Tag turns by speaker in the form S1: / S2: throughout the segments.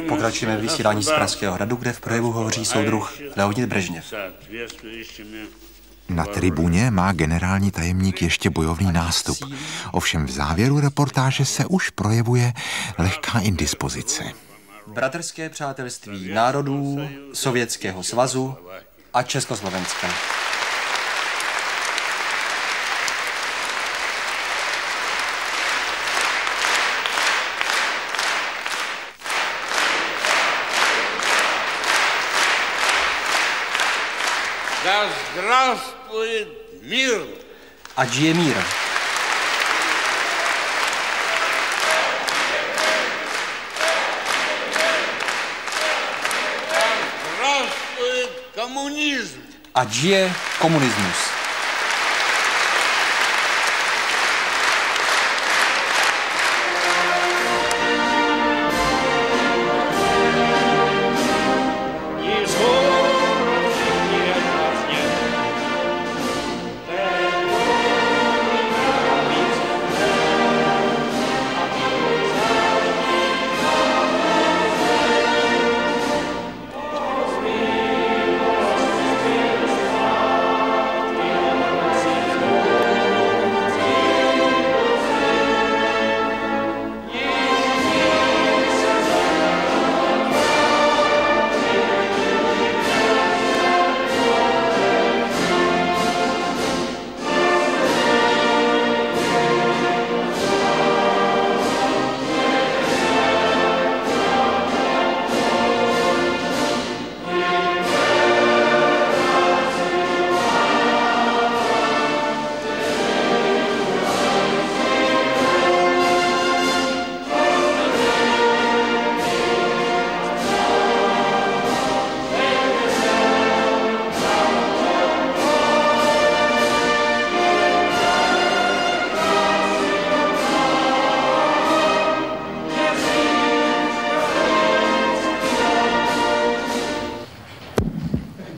S1: Pokračujeme v vysílání z Pražského hradu, kde v projevu hovoří soudruh Leonid Brežněv.
S2: Na tribuně má generální tajemník ještě bojovný nástup. Ovšem v závěru reportáže se už projevuje lehká indispozice.
S1: Bratrské přátelství národů Sovětského svazu a Československa.
S3: Да здравствует мир!
S1: Ať je mír.
S3: Здравствует коммунизм!
S1: Ať žije komunismus.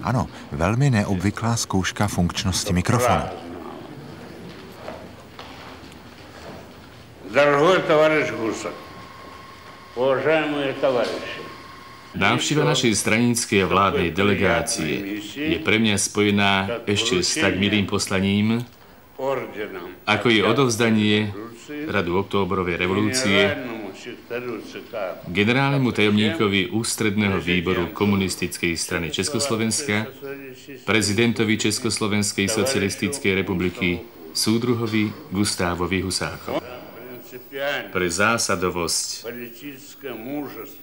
S2: Ano, velmi neobvyklá zkouška funkčnosti mikrofonu.
S3: Дорогой товарищ Гусак, уважаемые товарищи.
S4: Návšteva našej stranickej a vládnej delegácie je pre mňa spojená ešte s tak milým poslaním, ako je odovzdanie Radu októbrovej revolúcie generálnemu tajomníkovi Ústredného výboru Komunistickej strany Československa, prezidentovi Československej socialistickej republiky, súdruhovi Gustávovi Husákovi. Pre zásadovosť,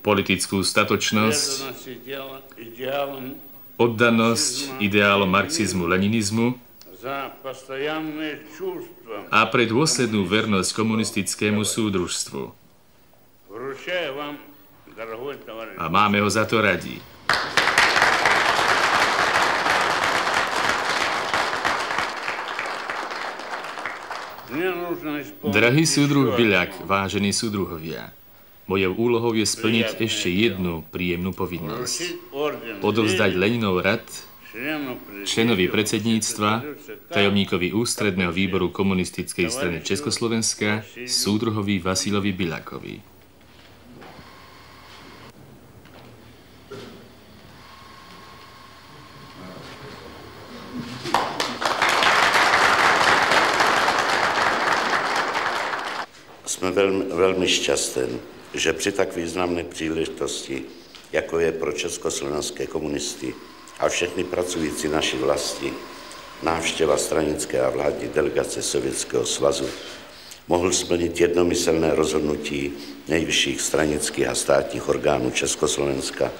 S4: politickú statočnosť, oddanosť ideálom marxizmu-leninizmu a pre dôslednú vernosť komunistickému súdružstvu. A máme ho za to radi. Drahý súdruh Biľak, vážení súdruhovia, mojou úlohou je splniť ešte jednu príjemnú povinnosť. Odovzdať Leninov rad členovi predsedníctva, tajomníkovi Ústredného výboru Komunistickej strany Československa, súdruhovi Vasilovi Biľakovi.
S5: Jsme velmi šťastní, že při tak významné příležitosti, jako je pro československé komunisty a všechny pracující naší vlasti, návštěva stranické a vládní delegace Sovětského svazu, mohl splnit jednomyslné rozhodnutí nejvyšších stranických a státních orgánů Československa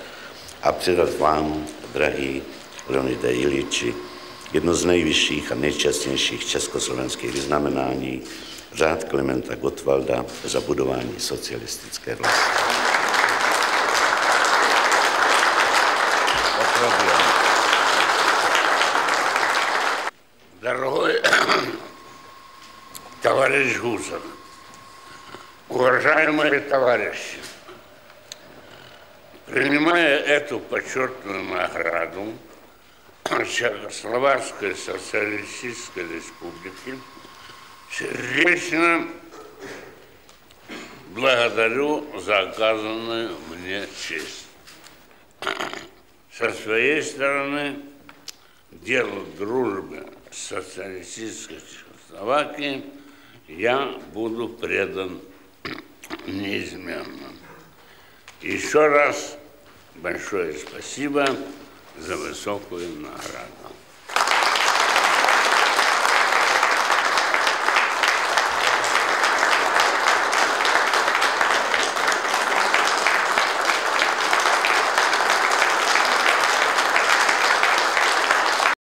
S5: a předat vám, drahý Leonide Iljiči, jedno z nejvyšších a nejčestnějších československých vyznamenání, řád Klementa Gottwalda za budování socialistické vlasti.
S3: Дорогой товарищ Гусак, уважаемые товарищи, принимая эту почетную награду, Чехословацкой социалистической республики сердечно благодарю за оказанную мне честь. Со своей стороны, делу дружбы с социалистической Чехословакией я буду предан неизменно. Еще раз большое спасибо за высокую награду.